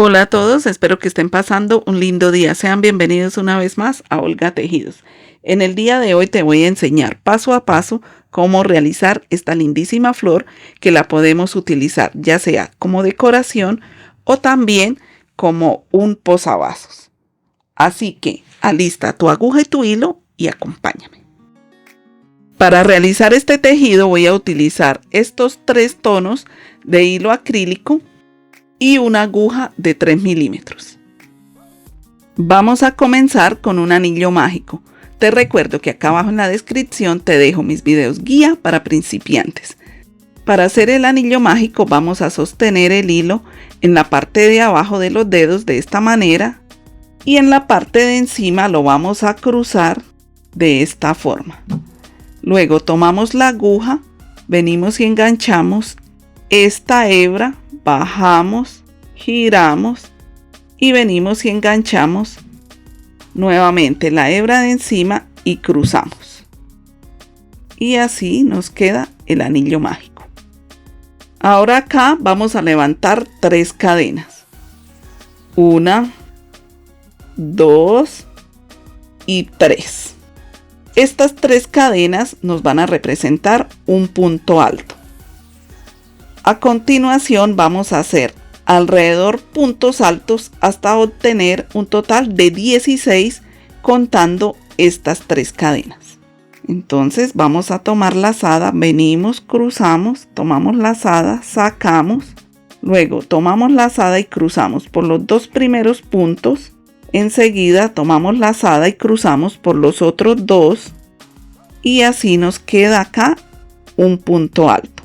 Hola a todos, espero que estén pasando un lindo día. Sean bienvenidos una vez más a Olga Tejidos. En el día de hoy te voy a enseñar paso a paso cómo realizar esta lindísima flor que la podemos utilizar ya sea como decoración o también como un posavasos. Así que alista tu aguja y tu hilo y acompáñame. Para realizar este tejido voy a utilizar estos 3 tonos de hilo acrílico y una aguja de 3 milímetros. Vamos a comenzar con un anillo mágico. Te recuerdo que acá abajo en la descripción te dejo mis videos guía para principiantes. Para hacer el anillo mágico vamos a sostener el hilo en la parte de abajo de los dedos de esta manera y en la parte de encima lo vamos a cruzar de esta forma. Luego tomamos la aguja, venimos y enganchamos esta hebra, bajamos, giramos y venimos y enganchamos nuevamente la hebra de encima y cruzamos. Y así nos queda el anillo mágico. Ahora acá vamos a levantar 3 cadenas. 1, 2 y 3. Estas 3 cadenas nos van a representar un punto alto. A continuación vamos a hacer alrededor puntos altos hasta obtener un total de 16 contando estas 3 cadenas. Entonces vamos a tomar lazada, venimos, cruzamos, tomamos lazada, sacamos, luego tomamos lazada y cruzamos por los 2 primeros puntos, enseguida tomamos lazada y cruzamos por los otros 2 y así nos queda acá un punto alto.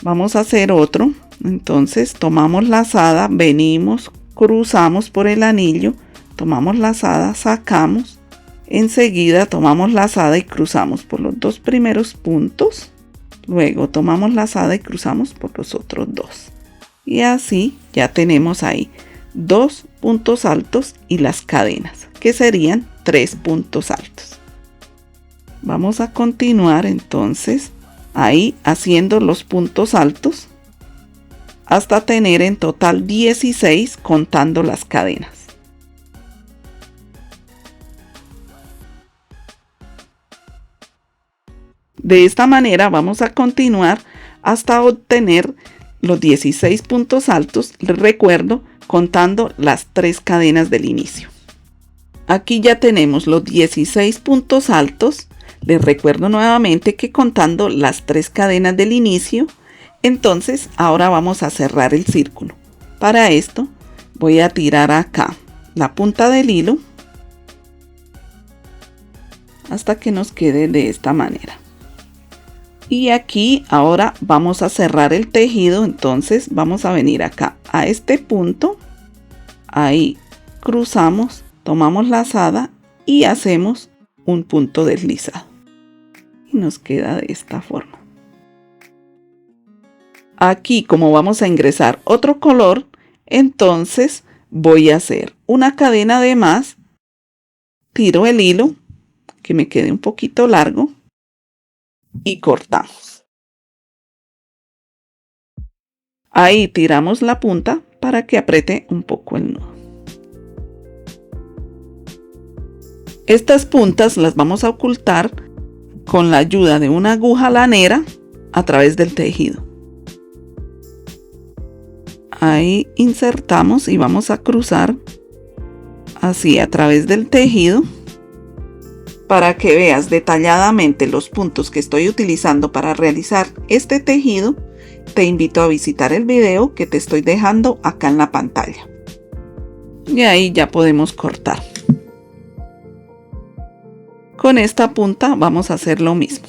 Vamos a hacer otro. Entonces tomamos lazada, venimos, cruzamos por el anillo, tomamos lazada, sacamos, enseguida tomamos lazada y cruzamos por los 2 primeros puntos, luego tomamos lazada y cruzamos por los otros 2. Y así ya tenemos ahí 2 puntos altos y las cadenas, que serían 3 puntos altos. Vamos a continuar entonces ahí haciendo los puntos altos hasta tener en total 16 contando las cadenas. De esta manera vamos a continuar hasta obtener los 16 puntos altos, les recuerdo, contando las 3 cadenas del inicio. Aquí ya tenemos los 16 puntos altos. Les recuerdo nuevamente que contando las 3 cadenas del inicio, entonces ahora vamos a cerrar el círculo. Para esto voy a tirar acá la punta del hilo hasta que nos quede de esta manera. Y aquí ahora vamos a cerrar el tejido, entonces vamos a venir acá a este punto, ahí cruzamos, tomamos lazada y hacemos un punto deslizado. Y nos queda de esta forma. Aquí, como vamos a ingresar otro color, entonces voy a hacer una cadena de más, tiro el hilo, que me quede un poquito largo, y cortamos. Ahí tiramos la punta para que apriete un poco el nudo. Estas puntas las vamos a ocultar con la ayuda de una aguja lanera a través del tejido. Ahí insertamos y vamos a cruzar así a través del tejido. Para que veas detalladamente los puntos que estoy utilizando para realizar este tejido, te invito a visitar el video que te estoy dejando acá en la pantalla. Y ahí ya podemos cortar. Con esta punta vamos a hacer lo mismo.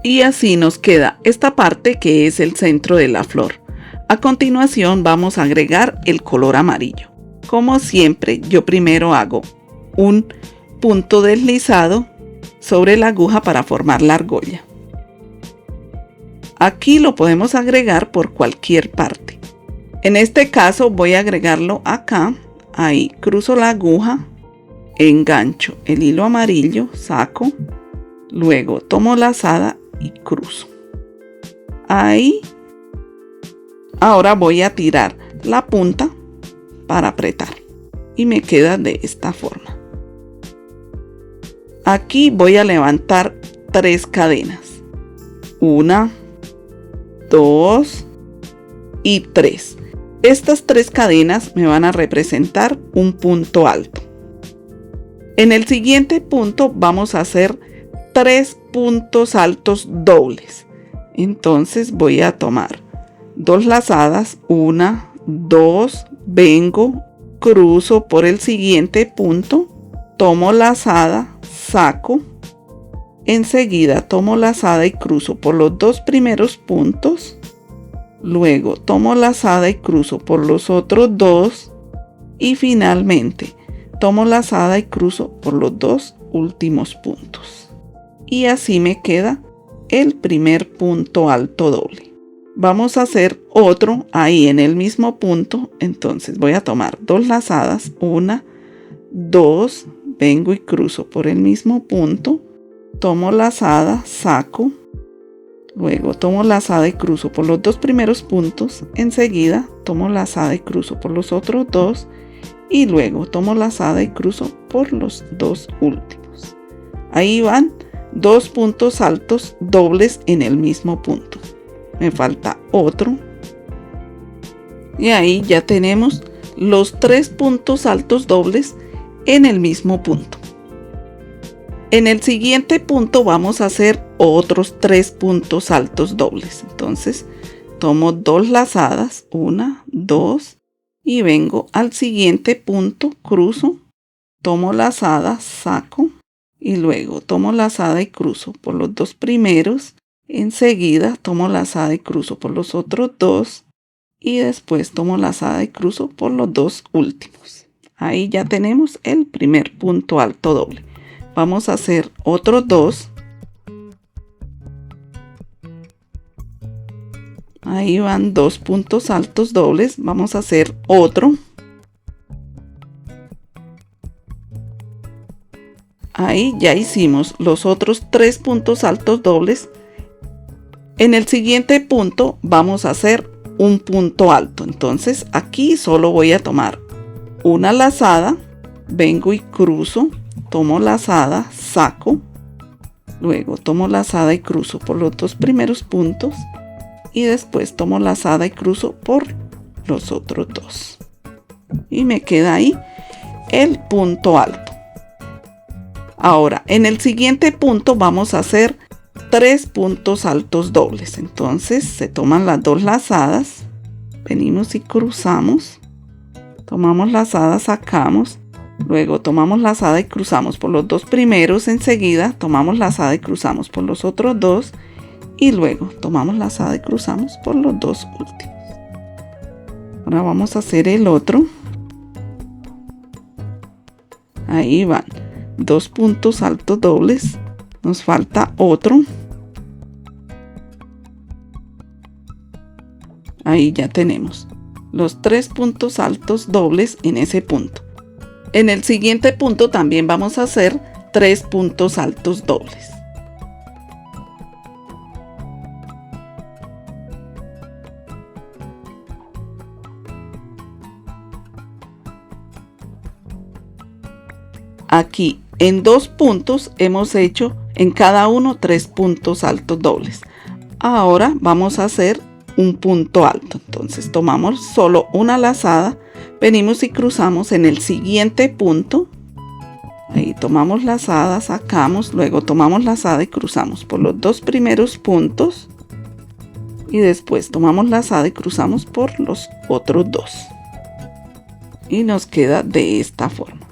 Y así nos queda esta parte que es el centro de la flor. A continuación vamos a agregar el color amarillo. Como siempre, yo primero hago un punto deslizado sobre la aguja para formar la argolla. Aquí lo podemos agregar por cualquier parte. En este caso voy a agregarlo acá. Ahí cruzo la aguja, engancho el hilo amarillo, saco, luego tomo lazada y cruzo. Ahí. Ahora voy a tirar la punta para apretar. Y me queda de esta forma. Aquí voy a levantar 3 cadenas. 1, 2 y 3. Estas 3 cadenas me van a representar un punto alto. En el siguiente punto vamos a hacer 3 puntos altos dobles. Entonces voy a tomar 2 lazadas, 1, 2, vengo, cruzo por el siguiente punto, tomo lazada, saco, enseguida tomo lazada y cruzo por los 2 primeros puntos, luego tomo lazada y cruzo por los otros 2 y finalmente tomo lazada y cruzo por los 2 últimos puntos. Y así me queda el primer punto alto doble. Vamos a hacer otro ahí en el mismo punto. Entonces voy a tomar 2 lazadas, 1, 2, vengo y cruzo por el mismo punto, tomo lazada, saco, luego tomo lazada y cruzo por los 2 primeros puntos, enseguida tomo lazada y cruzo por los otros 2 y luego tomo lazada y cruzo por los 2 últimos. Ahí van 2 puntos altos dobles en el mismo punto. Me falta otro. Y ahí ya tenemos los 3 puntos altos dobles en el mismo punto. En el siguiente punto vamos a hacer otros 3 puntos altos dobles. Entonces tomo 2 lazadas, 1, 2 y vengo al siguiente punto, cruzo, tomo lazada, saco y luego tomo lazada y cruzo por los 2 primeros, enseguida tomo lazada y cruzo por los otros 2 y después tomo lazada y cruzo por los 2 últimos. Ahí ya tenemos el primer punto alto doble. Vamos a hacer otros 2. Ahí van 2 puntos altos dobles. Vamos a hacer otro. Ahí ya hicimos los otros 3 puntos altos dobles. En el siguiente punto vamos a hacer un punto alto. Entonces aquí solo voy a tomar una lazada, vengo y cruzo, tomo lazada, saco, luego tomo lazada y cruzo por los 2 primeros puntos y después tomo lazada y cruzo por los otros 2 y me queda ahí el punto alto. Ahora en el siguiente punto vamos a hacer 3 puntos altos dobles. Entonces se toman las 2 lazadas, venimos y cruzamos, tomamos lazada, sacamos, luego tomamos lazada y cruzamos por los 2 primeros, enseguida tomamos lazada y cruzamos por los otros 2 y luego tomamos lazada y cruzamos por los 2 últimos. Ahora vamos a hacer el otro. Ahí van 2 puntos altos dobles, nos falta otro. Ahí ya tenemos los 3 puntos altos dobles en ese punto. En el siguiente punto también vamos a hacer 3 puntos altos dobles. Aquí en 2 puntos hemos hecho en cada uno 3 puntos altos dobles. Ahora vamos a hacer un punto alto. Entonces tomamos solo una lazada, venimos y cruzamos en el siguiente punto. Ahí tomamos lazada, sacamos, luego tomamos lazada y cruzamos por los 2 primeros puntos y después tomamos lazada y cruzamos por los otros 2 y nos queda de esta forma.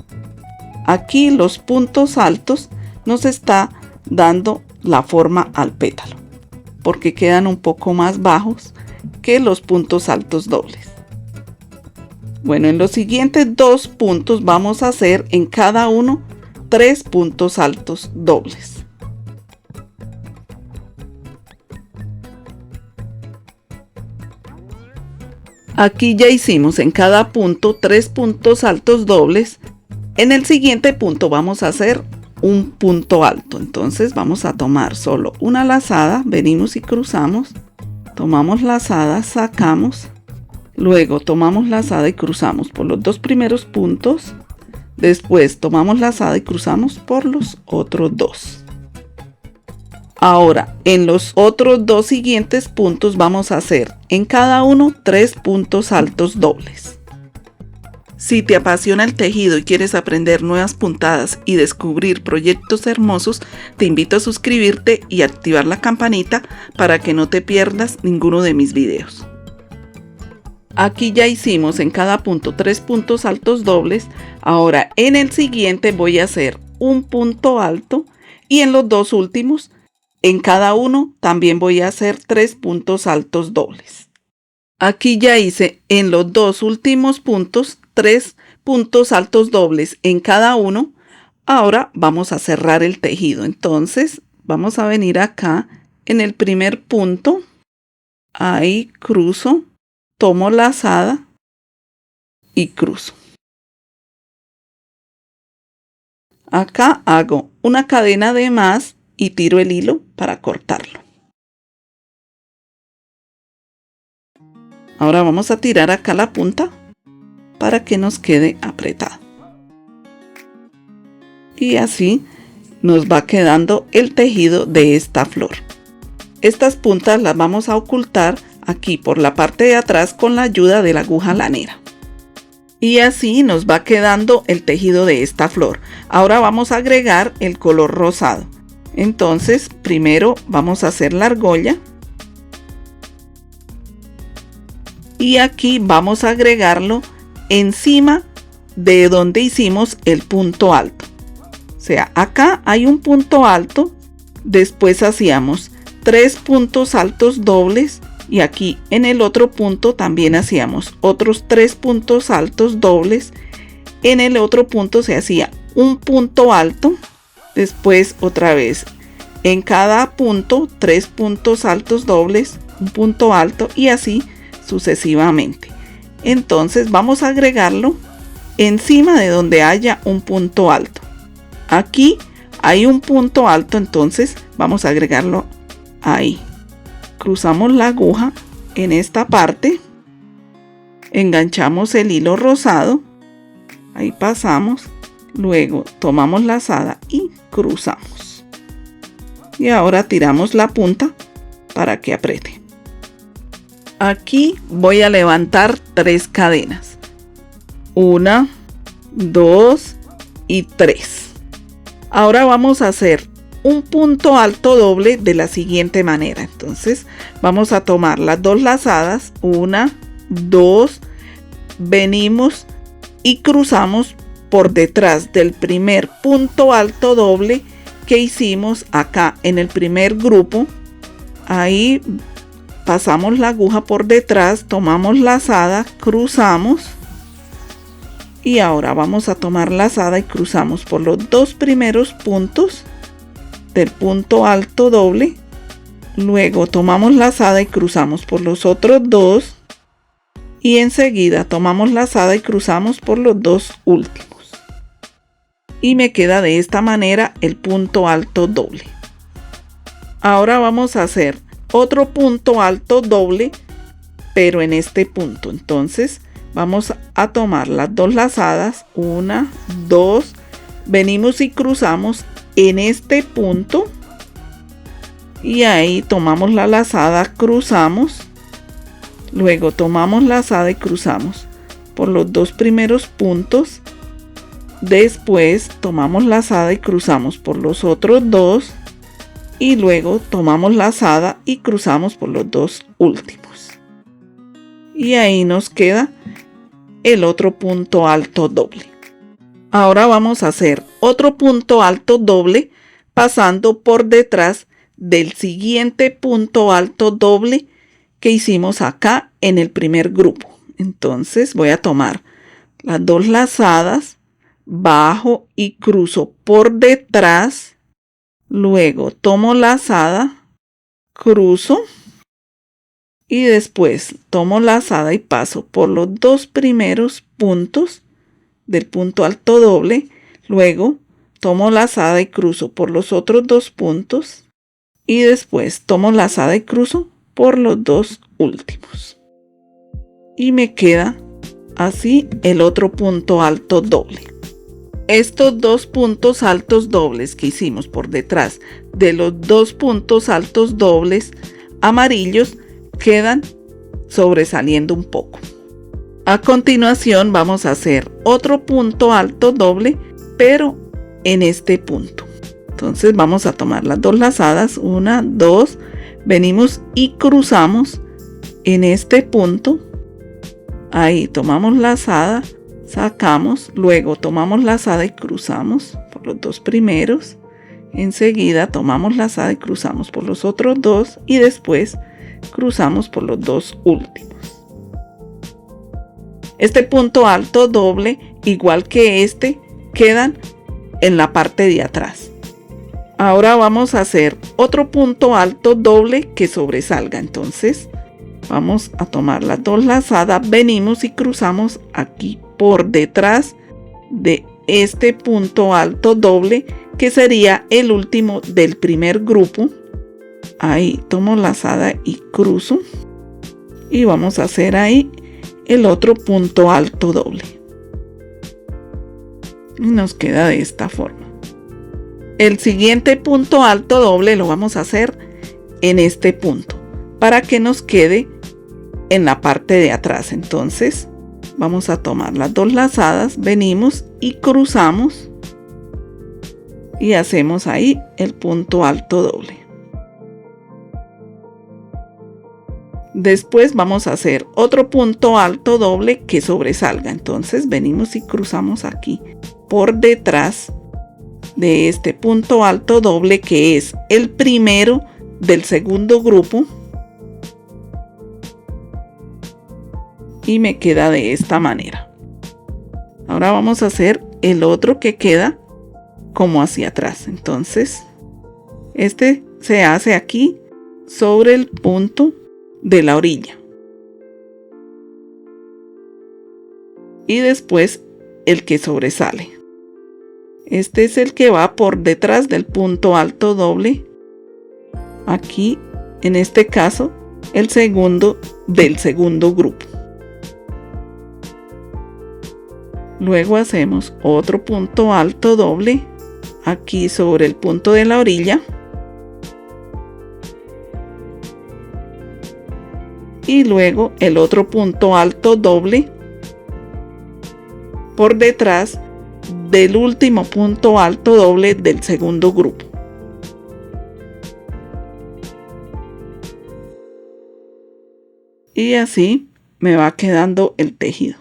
Aquí los puntos altos nos está dando la forma al pétalo porque quedan un poco más bajos que los puntos altos dobles. Bueno, en los siguientes 2 puntos vamos a hacer en cada uno 3 puntos altos dobles. Aquí ya hicimos en cada punto 3 puntos altos dobles. En el siguiente punto vamos a hacer un punto alto. Entonces vamos a tomar solo una lazada, venimos y cruzamos, tomamos lazada, sacamos, Luego tomamos lazada y cruzamos por los dos primeros puntos. Después tomamos lazada y cruzamos por los otros dos. Ahora, en los otros dos siguientes puntos vamos a hacer en cada uno 3 puntos altos dobles. Si te apasiona el tejido y quieres aprender nuevas puntadas y descubrir proyectos hermosos, te invito a suscribirte y activar la campanita para que no te pierdas ninguno de mis videos. Aquí ya hicimos en cada punto 3 puntos altos dobles. Ahora en el siguiente voy a hacer un punto alto y en los dos últimos, en cada uno también voy a hacer 3 puntos altos dobles. Aquí ya hice en los dos últimos puntos 3 puntos altos dobles en cada uno. Ahora vamos a cerrar el tejido. Entonces vamos a venir acá en el primer punto. Ahí cruzo, tomo lazada y cruzo. Acá hago una cadena de más y tiro el hilo para cortarlo. Ahora vamos a tirar acá la punta para que nos quede apretado. Y así nos va quedando el tejido de esta flor. Estas puntas las vamos a ocultar aquí por la parte de atrás con la ayuda de la aguja lanera. Y así nos va quedando el tejido de esta flor. Ahora vamos a agregar el color rosado. Entonces primero vamos a hacer la argolla. Y aquí vamos a agregarlo encima de donde hicimos el punto alto. O sea, acá hay un punto alto, después hacíamos 3 puntos altos dobles y aquí en el otro punto también hacíamos otros 3 puntos altos dobles. En el otro punto se hacía un punto alto, después otra vez en cada punto 3 puntos altos dobles, un punto alto y así sucesivamente. Entonces vamos a agregarlo encima de donde haya un punto alto. Aquí hay un punto alto, entonces vamos a agregarlo ahí. Cruzamos la aguja en esta parte, enganchamos el hilo rosado, ahí pasamos, luego tomamos lazada y cruzamos. Y ahora tiramos la punta para que apriete. Aquí voy a levantar 3 cadenas. 1, 2 y 3. Ahora vamos a hacer un punto alto doble de la siguiente manera. Entonces vamos a tomar las 2 lazadas. 1, 2. Venimos y cruzamos por detrás del primer punto alto doble que hicimos acá en el primer grupo. Ahí pasamos la aguja por detrás, tomamos lazada, cruzamos y ahora vamos a tomar lazada y cruzamos por los 2 primeros puntos del punto alto doble, luego tomamos lazada y cruzamos por los otros 2 y enseguida tomamos lazada y cruzamos por los 2 últimos y me queda de esta manera el punto alto doble. Ahora vamos a hacer otro punto alto doble, pero en este punto. Entonces vamos a tomar las 2 lazadas, 1, 2, venimos y cruzamos en este punto y ahí tomamos la lazada, cruzamos, luego tomamos lazada y cruzamos por los 2 primeros puntos, después tomamos lazada y cruzamos por los otros 2 y luego tomamos lazada y cruzamos por los 2 últimos. Y ahí nos queda el otro punto alto doble. Ahora vamos a hacer otro punto alto doble pasando por detrás del siguiente punto alto doble que hicimos acá en el primer grupo. Entonces voy a tomar las 2 lazadas, bajo y cruzo por detrás. Luego tomo lazada, cruzo y después tomo lazada y paso por los 2 primeros puntos del punto alto doble. Luego tomo lazada y cruzo por los otros 2 puntos y después tomo lazada y cruzo por los 2 últimos. y me queda así el otro punto alto doble. Estos dos puntos altos dobles que hicimos por detrás de los dos puntos altos dobles amarillos quedan sobresaliendo un poco. A continuación vamos a hacer otro punto alto doble, pero en este punto. Entonces vamos a tomar las dos lazadas, 1, 2, venimos y cruzamos en este punto. Ahí tomamos lazada, sacamos, luego tomamos lazada y cruzamos por los dos primeros. Enseguida tomamos lazada y cruzamos por los otros dos y después cruzamos por los dos últimos. Este punto alto doble, igual que este, quedan en la parte de atrás. Ahora vamos a hacer otro punto alto doble que sobresalga. Entonces vamos a tomar las dos lazadas, venimos y cruzamos aquí por detrás de este punto alto doble que sería el último del primer grupo. Ahí tomo lazada y cruzo y vamos a hacer ahí el otro punto alto doble y nos queda de esta forma. El siguiente punto alto doble lo vamos a hacer en este punto para que nos quede en la parte de atrás. Entonces vamos a tomar las dos lazadas, venimos y cruzamos y hacemos ahí el punto alto doble. Después vamos a hacer otro punto alto doble que sobresalga. Entonces venimos y cruzamos aquí por detrás de este punto alto doble que es el primero del segundo grupo y me queda de esta manera. Ahora vamos a hacer el otro que queda como hacia atrás. Entonces este se hace aquí sobre el punto de la orilla y después el que sobresale. Este es el que va por detrás del punto alto doble, aquí en este caso el segundo del segundo grupo. Luego hacemos otro punto alto doble aquí sobre el punto de la orilla y luego el otro punto alto doble por detrás del último punto alto doble del segundo grupo. Y así me va quedando el tejido.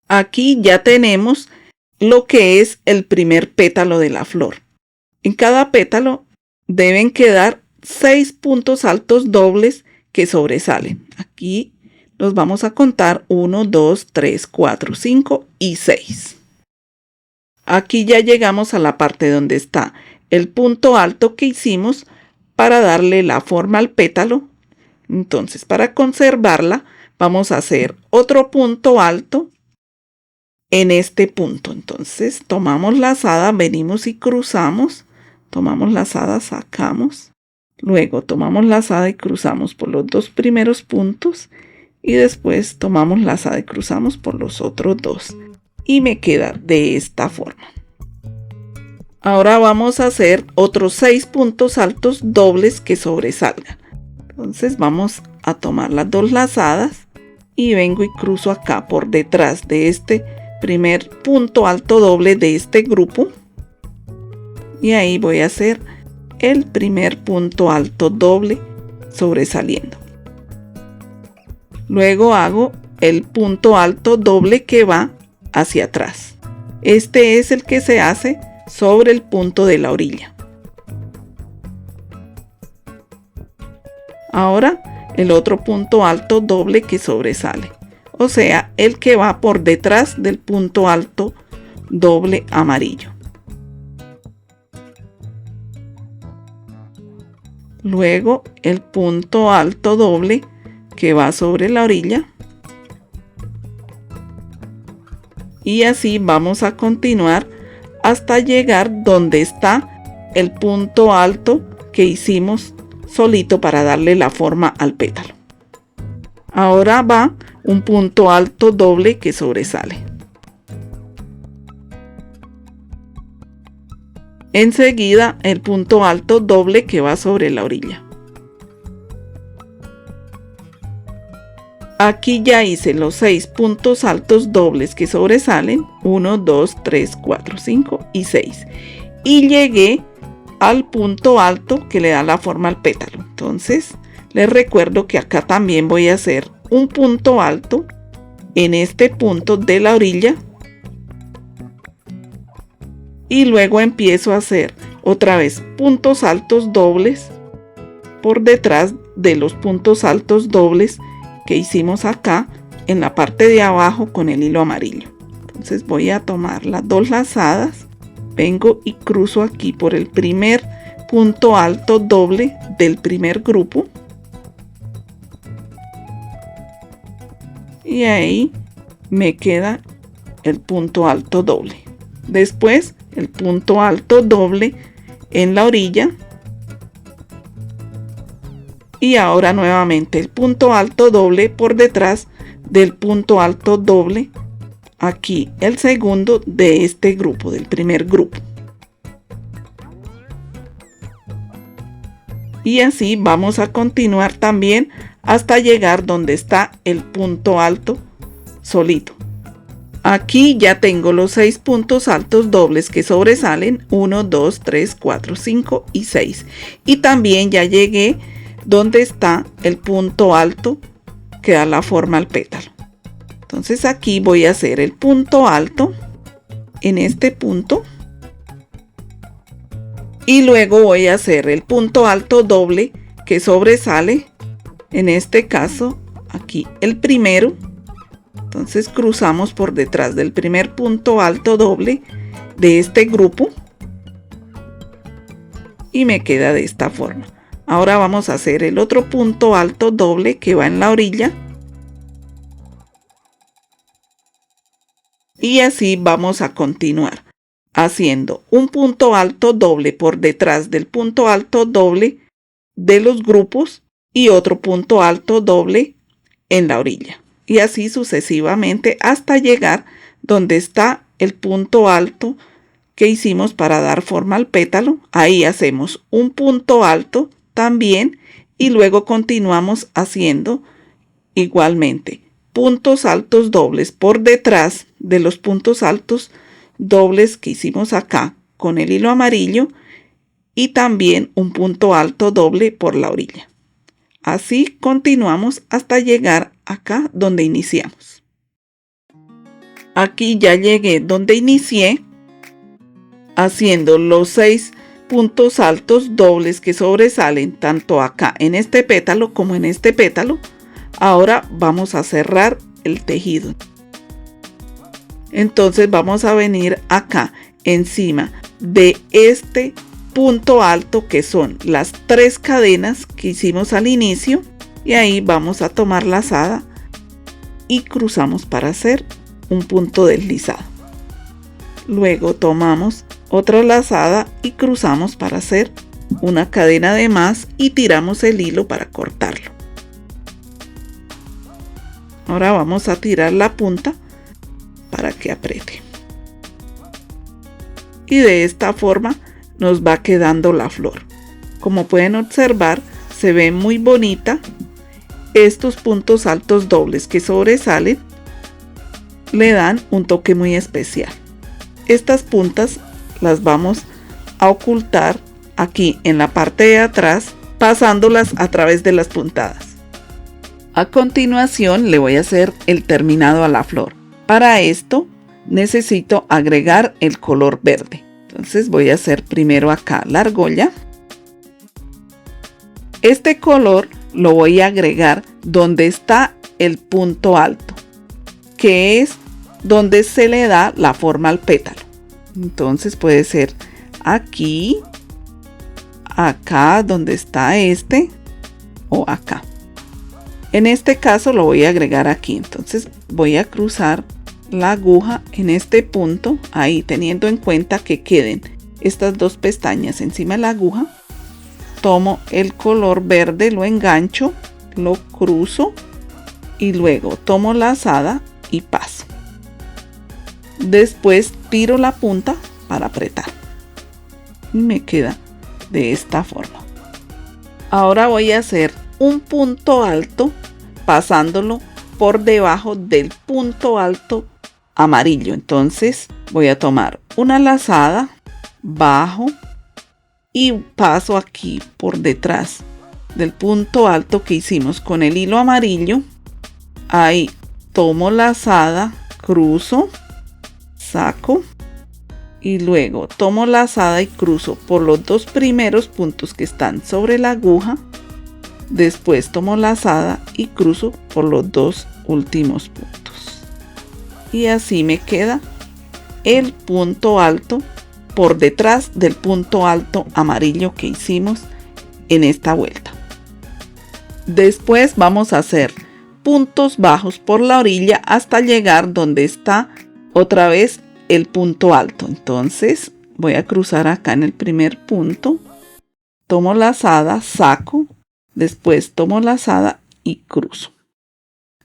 Aquí ya tenemos lo que es el primer pétalo de la flor. En cada pétalo deben quedar 6 puntos altos dobles que sobresalen. Aquí los vamos a contar 1, 2, 3, 4, 5 y 6. Aquí ya llegamos a la parte donde está el punto alto que hicimos para darle la forma al pétalo. Entonces, para conservarla, vamos a hacer otro punto alto en este punto. Entonces, tomamos lazada, venimos y cruzamos. Tomamos lazada, sacamos. Luego tomamos lazada y cruzamos por los dos primeros puntos. Y después tomamos lazada y cruzamos por los otros dos. Y me queda de esta forma. Ahora vamos a hacer otros 6 puntos altos dobles que sobresalgan. Entonces vamos a tomar las dos lazadas y vengo y cruzo acá por detrás de este primer punto alto doble de este grupo. Y ahí voy a hacer el primer punto alto doble sobresaliendo. Luego hago el punto alto doble que va hacia atrás. Este es el que se hace sobre el punto de la orilla. Ahora el otro punto alto doble que sobresale, o sea, el que va por detrás del punto alto doble amarillo. Luego el punto alto doble que va sobre la orilla. Y así vamos a continuar hasta llegar donde está el punto alto que hicimos solito para darle la forma al pétalo. Ahora va un punto alto doble que sobresale. Enseguida el punto alto doble que va sobre la orilla. Aquí ya hice los 6 puntos altos dobles que sobresalen, 1, 2, 3, 4, 5 y 6. Y llegué al punto alto que le da la forma al pétalo. Entonces, les recuerdo que acá también voy a hacer un punto alto en este punto de la orilla. Y luego empiezo a hacer otra vez puntos altos dobles por detrás de los puntos altos dobles que hicimos acá en la parte de abajo con el hilo amarillo. Entonces voy a tomar las 2 lazadas, vengo y cruzo aquí por el primer punto alto doble del primer grupo y ahí me queda el punto alto doble. Después el punto alto doble en la orilla. Y ahora nuevamente el punto alto doble por detrás del punto alto doble, aquí el segundo de este grupo, del primer grupo. Y así vamos a continuar también hasta llegar donde está el punto alto solito. Aquí ya tengo los 6 puntos altos dobles que sobresalen, 1, 2, 3, 4, 5 y 6. Y también ya llegué donde está el punto alto que da la forma al pétalo. Entonces aquí voy a hacer el punto alto en este punto y luego voy a hacer el punto alto doble que sobresale, en este caso aquí el primero. Entonces cruzamos por detrás del primer punto alto doble de este grupo y me queda de esta forma. Ahora vamos a hacer el otro punto alto doble que va en la orilla. Y así vamos a continuar haciendo un punto alto doble por detrás del punto alto doble de los grupos y otro punto alto doble en la orilla. Y así sucesivamente hasta llegar donde está el punto alto que hicimos para dar forma al pétalo. Ahí hacemos un punto alto también y luego continuamos haciendo igualmente puntos altos dobles por detrás de los puntos altos dobles que hicimos acá con el hilo amarillo y también un punto alto doble por la orilla. Así continuamos hasta llegar acá donde iniciamos. Aquí ya llegué donde inicié haciendo los 6 puntos altos dobles que sobresalen tanto acá en este pétalo como en este pétalo. Ahora vamos a cerrar el tejido. Entonces vamos a venir acá encima de este punto alto que son las 3 cadenas que hicimos al inicio y ahí vamos a tomar lazada y cruzamos para hacer un punto deslizado. Luego tomamos otra lazada y cruzamos para hacer una cadena de más y tiramos el hilo para cortarlo. Ahora vamos a tirar la punta para que apriete. Y de esta forma nos va quedando la flor. Como pueden observar, se ve muy bonita. Estos puntos altos dobles que sobresalen le dan un toque muy especial. Estas puntas las vamos a ocultar aquí en la parte de atrás, pasándolas a través de las puntadas. A continuación le voy a hacer el terminado a la flor. Para esto necesito agregar el color verde. Entonces voy a hacer primero acá la argolla. Este color lo voy a agregar donde está el punto alto, que es donde se le da la forma al pétalo. Entonces puede ser aquí, acá donde está este o acá. En este caso lo voy a agregar aquí. Entonces voy a cruzar la aguja en este punto, ahí teniendo en cuenta que queden estas 2 pestañas encima de la aguja. Tomo el color verde, lo engancho, lo cruzo y luego tomo la lazada y paso. Después tiro la punta para apretar y me queda de esta forma. Ahora voy a hacer un punto alto pasándolo por debajo del punto alto amarillo. Entonces voy a tomar una lazada, bajo y paso aquí por detrás del punto alto que hicimos con el hilo amarillo. Ahí tomo lazada, cruzo, saco y luego tomo lazada y cruzo por los dos primeros puntos que están sobre la aguja. Después tomo lazada y cruzo por los dos últimos puntos. Y así me queda el punto alto por detrás del punto alto amarillo que hicimos en esta vuelta. Después vamos a hacer puntos bajos por la orilla hasta llegar donde está otra vez el punto alto. Entonces voy a cruzar acá en el primer punto, tomo lazada, saco, después tomo lazada y cruzo.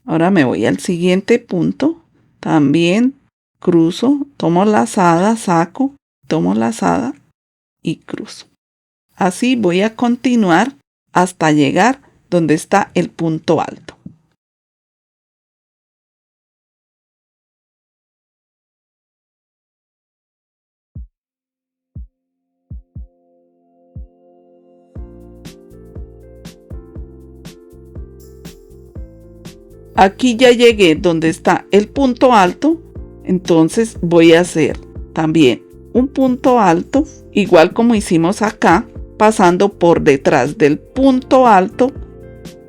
Ahora me voy al siguiente punto, también cruzo, tomo lazada, saco, tomo lazada y cruzo. Así voy a continuar hasta llegar donde está el punto alto. Aquí ya llegué donde está el punto alto, entonces voy a hacer también un punto alto, igual como hicimos acá, pasando por detrás del punto alto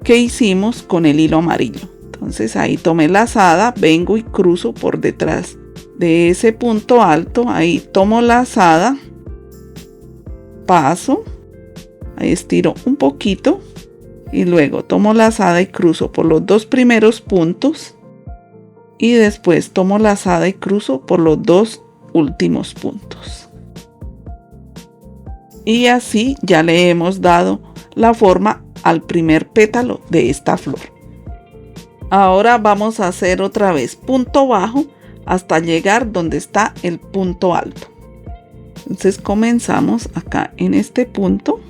que hicimos con el hilo amarillo. Entonces ahí tomé lazada, vengo y cruzo por detrás de ese punto alto, ahí tomo lazada, paso, ahí estiro un poquito y luego tomo lazada y cruzo por los dos primeros puntos y después tomo lazada y cruzo por los dos últimos puntos. Y así ya le hemos dado la forma al primer pétalo de esta flor. Ahora vamos a hacer otra vez punto bajo hasta llegar donde está el punto alto. Entonces comenzamos acá en este punto.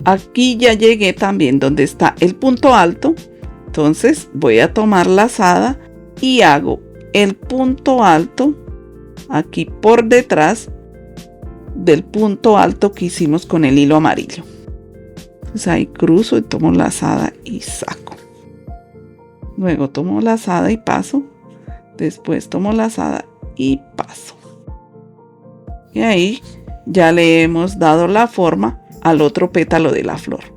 Aquí ya llegué también donde está el punto alto, entonces voy a tomar lazada y hago el punto alto aquí por detrás del punto alto que hicimos con el hilo amarillo. Entonces ahí cruzo y tomo lazada y saco. Luego tomo lazada y paso, después tomo lazada y paso. Y ahí ya le hemos dado la forma al otro pétalo de la flor.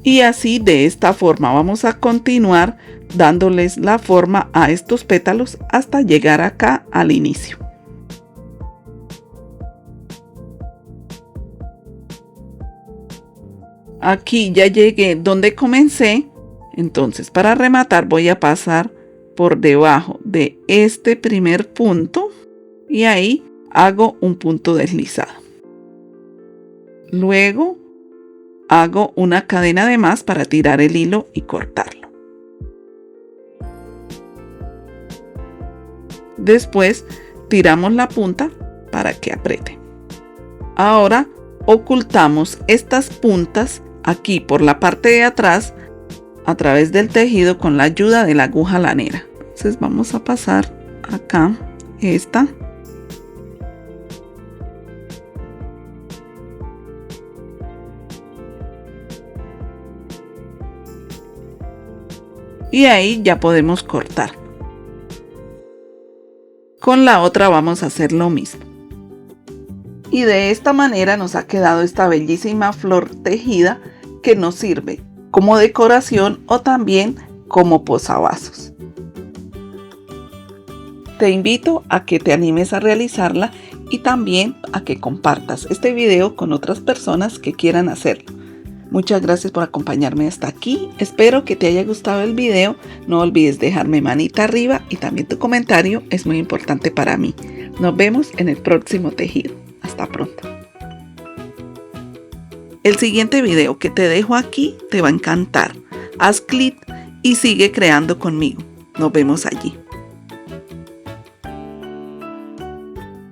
Y así de esta forma vamos a continuar dándoles la forma a estos pétalos hasta llegar acá al inicio. Aquí ya llegué donde comencé, entonces para rematar voy a pasar por debajo de este primer punto y ahí hago un punto deslizado. Luego hago una cadena de más para tirar el hilo y cortarlo. Después tiramos la punta para que apriete. Ahora ocultamos estas puntas aquí por la parte de atrás a través del tejido con la ayuda de la aguja lanera. Entonces vamos a pasar acá esta. Y ahí ya podemos cortar. Con la otra vamos a hacer lo mismo. Y de esta manera nos ha quedado esta bellísima flor tejida que nos sirve como decoración o también como posavasos. Te invito a que te animes a realizarla y también a que compartas este video con otras personas que quieran hacerlo. Muchas gracias por acompañarme hasta aquí. Espero que te haya gustado el video. No olvides dejarme manita arriba y también tu comentario es muy importante para mí. Nos vemos en el próximo tejido. Hasta pronto. El siguiente video que te dejo aquí te va a encantar. Haz clic y sigue creando conmigo. Nos vemos allí.